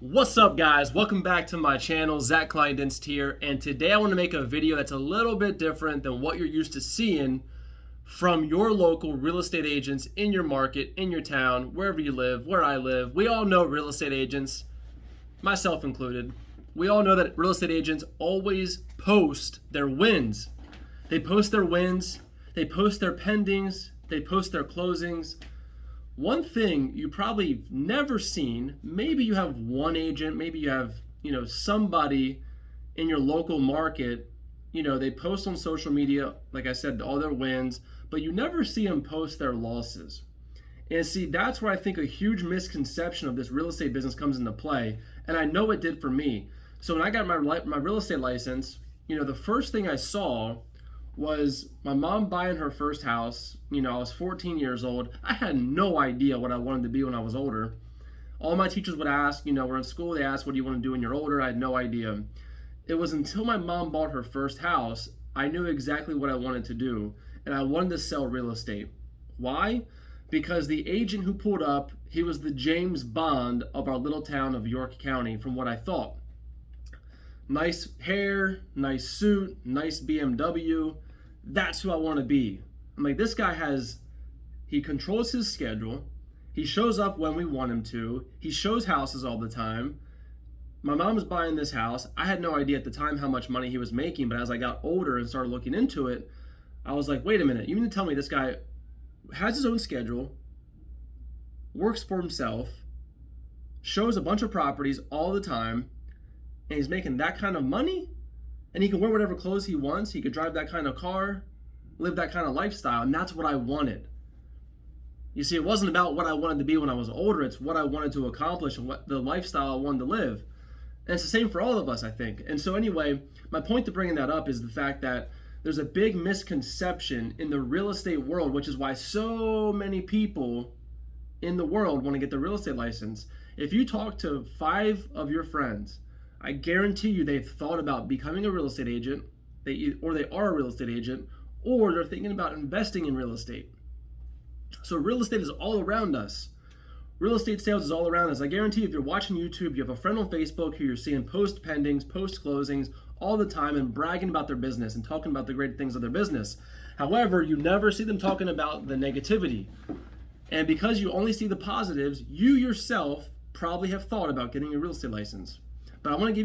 What's up, guys? Welcome back to my channel. Zach Kleindienst here, and today I want to make a video that's a little bit different than what you're used to seeing from your local real estate agents in your market, in your town, wherever you live, where I live. We all know real estate agents, myself included. We all know that real estate agents always post their wins. They post their wins, they post their pendings, they post their closings. One thing you probably never seen, maybe you have one agent, maybe you have, somebody in your local market, they post on social media, like I said, all their wins, but you never see them post their losses. And see, that's where I think a huge misconception of this real estate business comes into play. And I know it did for me. So when I got my real estate license, the first thing I saw was my mom buying her first house. I was 14 years old. I had no idea what I wanted to be when I was older. All my teachers would ask, we're in school, they asked, what do you want to do when you're older? I had no idea. It was until my mom bought her first house, I knew exactly what I wanted to do, and I wanted to sell real estate. Why? Because the agent who pulled up, he was the James Bond of our little town of York County, from what I thought. Nice hair, nice suit, nice BMW. That's who I want to be. I'm like, this guy he controls his schedule. He shows up when we want him to. He shows houses all the time. My mom was buying this house. I had no idea at the time how much money he was making, but as I got older and started looking into it, I was like, wait a minute, you mean to tell me this guy has his own schedule, works for himself, shows a bunch of properties all the time, and he's making that kind of money? And he can wear whatever clothes he wants. He could drive that kind of car, live that kind of lifestyle. And that's what I wanted. You see, it wasn't about what I wanted to be when I was older. It's what I wanted to accomplish and what the lifestyle I wanted to live. And it's the same for all of us, I think. And so anyway, my point to bringing that up is the fact that there's a big misconception in the real estate world, which is why so many people in the world want to get the real estate license. If you talk to 5 of your friends, I guarantee you they've thought about becoming a real estate agent, they are a real estate agent, or they're thinking about investing in real estate. So real estate is all around us. Real estate sales is all around us. I guarantee you, if you're watching YouTube, you have a friend on Facebook who you're seeing post pendings, post closings all the time and bragging about their business and talking about the great things of their business. However, you never see them talking about the negativity. And because you only see the positives, you yourself probably have thought about getting a real estate license. But I want to give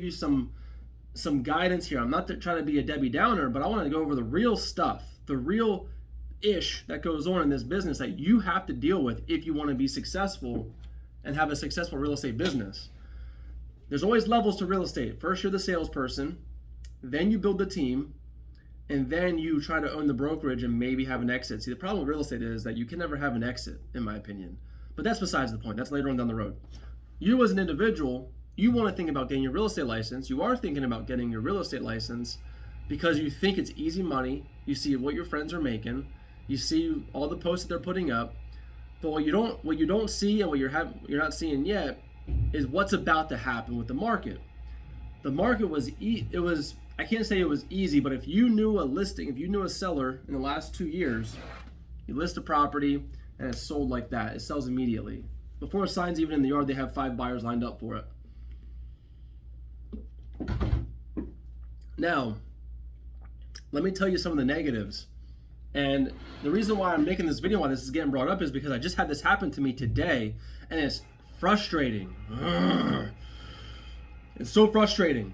you some guidance here. I'm not trying to be a Debbie Downer, but I want to go over the real stuff, the real ish that goes on in this business that you have to deal with if you want to be successful and have a successful real estate business. There's always levels to real estate. First, you're the salesperson, then you build the team, and then you try to own the brokerage and maybe have an exit. See, the problem with real estate is that you can never have an exit, in my opinion. But that's besides the point. That's later on down the road. You as an individual, you want to think about getting your real estate license. You are thinking about getting your real estate license because you think it's easy money. You see what your friends are making. You see all the posts that they're putting up. But what you don't see and what you're not seeing yet is what's about to happen with the market. The market I can't say it was easy, but if you knew a seller in the last 2 years, you list a property and it's sold like that. It sells immediately. Before a sign's even in the yard, they have 5 buyers lined up for it. Now, let me tell you some of the negatives. And the reason why I'm making this video, why this is getting brought up, is because I just had this happen to me today, and it's frustrating. It's so frustrating.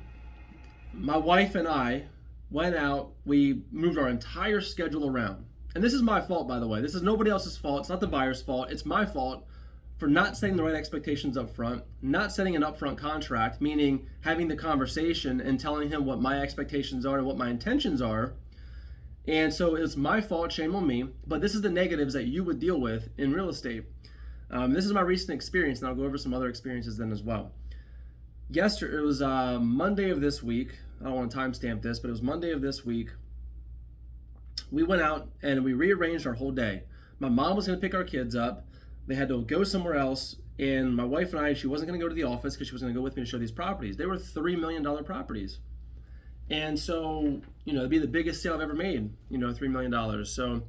My wife and I went out, we moved our entire schedule around. And this is my fault, by the way. This is nobody else's fault. It's not the buyer's fault. It's my fault for not setting the right expectations up front, not setting an upfront contract, meaning having the conversation and telling him what my expectations are and what my intentions are. And so it's my fault, shame on me, but this is the negatives that you would deal with in real estate. This is my recent experience, and I'll go over some other experiences then as well. Yesterday, it was Monday of this week. I don't want to timestamp this, but it was Monday of this week. We went out and we rearranged our whole day. My mom was going to pick our kids up. They had to go somewhere else, and my wife and I, she wasn't going to go to the office because she was going to go with me to show these properties. They were $3 million properties. And so, it'd be the biggest sale I've ever made, $3 million. So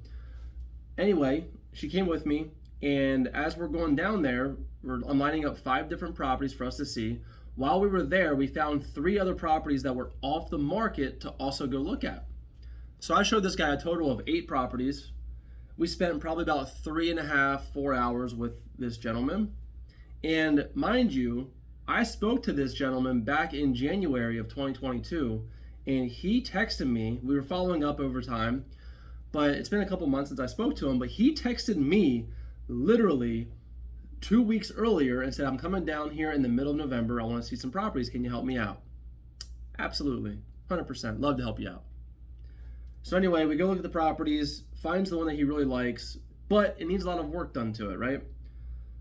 anyway, she came with me. And as we're going down there, I'm lining up 5 different properties for us to see. While we were there, we found 3 other properties that were off the market to also go look at. So I showed this guy a total of 8 properties. We spent probably about 3.5, 4 hours with this gentleman. And mind you, I spoke to this gentleman back in January of 2022, and he texted me. We were following up over time, but it's been a couple months since I spoke to him, but he texted me literally 2 weeks earlier and said, I'm coming down here in the middle of November. I want to see some properties. Can you help me out? Absolutely. 100%. Love to help you out. So anyway, we go look at the properties, finds the one that he really likes, but it needs a lot of work done to it, right?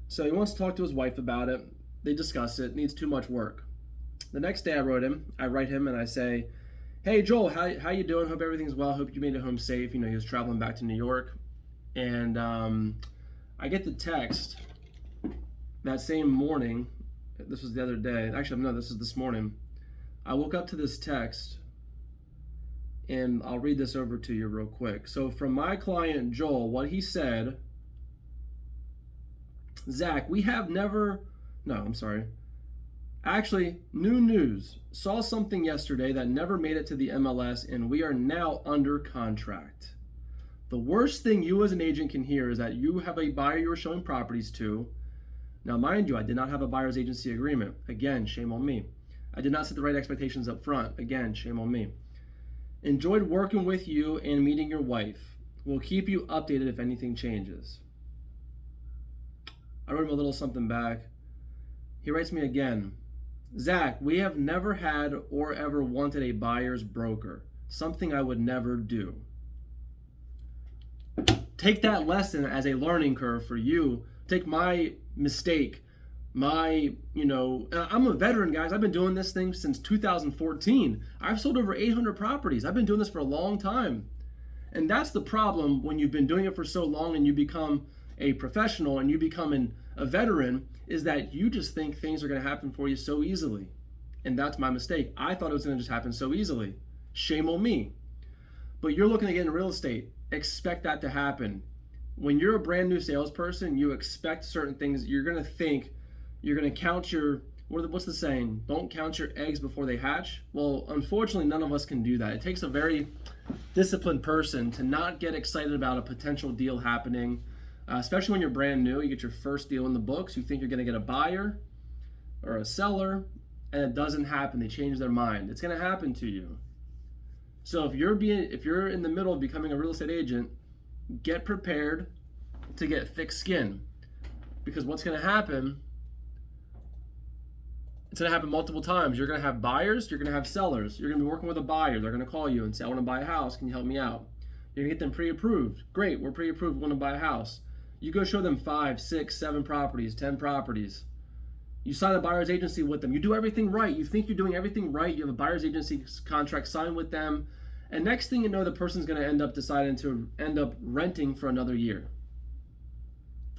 So he wants to talk to his wife about it. They discuss it. It needs too much work. The next day I write him and I say, hey Joel, how you doing? Hope everything's well. Hope you made it home safe. You know, he was traveling back to New York. And I get the text that same morning. This was the other day. Actually, no, this is this morning. I woke up to this text, and I'll read this over to you real quick. So from my client, Joel, what he said, Zach, Actually, new news. Saw something yesterday that never made it to the MLS, and we are now under contract. The worst thing you as an agent can hear is that you have a buyer you are showing properties to. Now, mind you, I did not have a buyer's agency agreement. Again, shame on me. I did not set the right expectations up front. Again, shame on me. Enjoyed working with you and meeting your wife. We'll keep you updated if anything changes. I wrote him a little something back. He writes me again. Zach, we have never had or ever wanted a buyer's broker. Something I would never do. Take that lesson as a learning curve for you. Take my mistake, I'm a veteran, guys. I've been doing this thing since 2014. I've sold over 800 properties. I've been doing this for a long time. And that's the problem when you've been doing it for so long and you become a professional and you become a veteran, is that you just think things are going to happen for you so easily. And that's my mistake. I thought it was going to just happen so easily. Shame on me. But you're looking to get into real estate. Expect that to happen. When you're a brand new salesperson, you expect certain things. You're going to count your, what's the saying? Don't count your eggs before they hatch. Well, unfortunately, none of us can do that. It takes a very disciplined person to not get excited about a potential deal happening, especially when you're brand new. You get your first deal in the books. You think you're going to get a buyer or a seller, and it doesn't happen. They change their mind. It's going to happen to you. So if you're in the middle of becoming a real estate agent, get prepared to get thick skin, because what's going to happen, it's going to happen multiple times. You're going to have buyers, you're going to have sellers. You're going to be working with a buyer. They're going to call you and say, I want to buy a house. Can you help me out? You're going to get them pre-approved. Great, we're pre-approved. We want to buy a house. You go show them 5, 6, 7 properties, 10 properties. You sign a buyer's agency with them. You do everything right. You think you're doing everything right. You have a buyer's agency contract signed with them. And next thing you know, the person's going to end up deciding to end up renting for another year.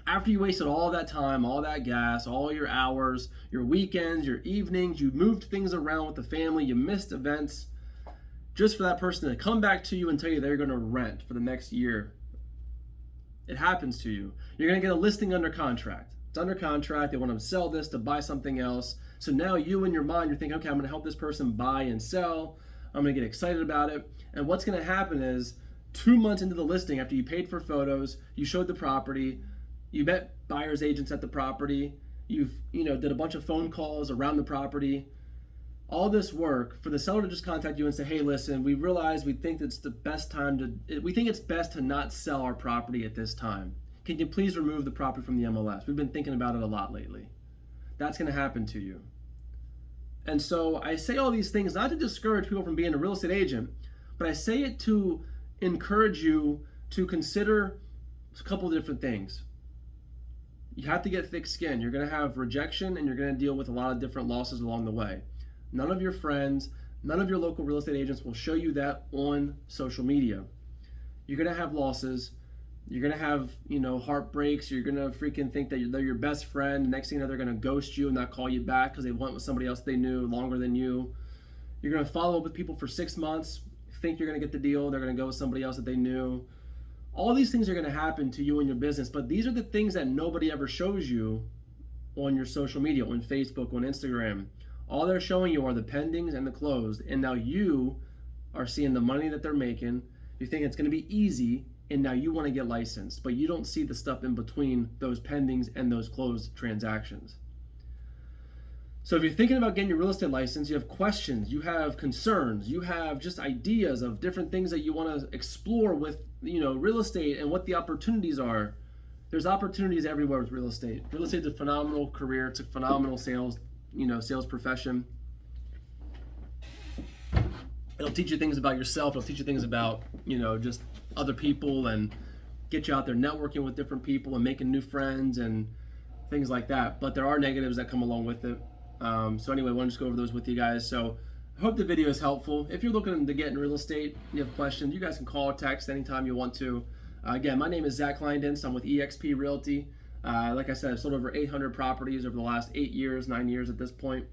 After you wasted all that time, all that gas, all your hours, your weekends, your evenings, you moved things around with the family, you missed events, just for that person to come back to you and tell you they're going to rent for the next year. It happens to you. You're going to get a listing under contract. It's under contract. They want to sell this to buy something else. So now you in your mind, you're thinking, okay, I'm going to help this person buy and sell. I'm going to get excited about it. And what's going to happen is 2 months into the listing, after you paid for photos, you showed the property, you met buyer's agents at the property, you've did a bunch of phone calls around the property, all this work for the seller to just contact you and say, hey, listen, we realize we think it's best to not sell our property at this time. Can you please remove the property from the MLS? We've been thinking about it a lot lately. That's going to happen to you. And so I say all these things not to discourage people from being a real estate agent, but I say it to encourage you to consider a couple of different things. You have to get thick skin. You're going to have rejection, and you're going to deal with a lot of different losses along the way. None of your friends, none of your local real estate agents will show you that on social media. You're going to have losses. You're going to have, heartbreaks. You're going to freaking think that they're your best friend. Next thing you know, they're going to ghost you and not call you back because they went with somebody else they knew longer than you. You're going to follow up with people for 6 months, think you're going to get the deal. They're going to go with somebody else that they knew. All these things are going to happen to you in your business, but these are the things that nobody ever shows you on your social media, on Facebook, on Instagram. All they're showing you are the pendings and the closed, and now you are seeing the money that they're making. You think it's going to be easy, and now you want to get licensed, but you don't see the stuff in between those pendings and those closed transactions. So if you're thinking about getting your real estate license, you have questions, you have concerns, you have just ideas of different things that you want to explore with, real estate and what the opportunities are. There's opportunities everywhere with real estate. Real estate is a phenomenal career. It's a phenomenal sales profession. It'll teach you things about yourself. It'll teach you things about, just other people, and get you out there networking with different people and making new friends and things like that. But there are negatives that come along with it. So anyway, I want to just go over those with you guys. So I hope the video is helpful. If you're looking to get in real estate, you have questions, you guys can call or text anytime you want to. Again, my name is Zach Kleindinst. I'm with eXp Realty. Like I said, I've sold over 800 properties over the last 9 years at this point.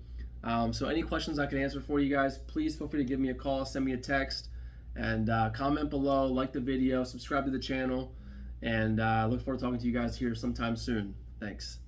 So any questions I can answer for you guys, please feel free to give me a call, send me a text, and comment below, like the video, subscribe to the channel, and look forward to talking to you guys here sometime soon. Thanks.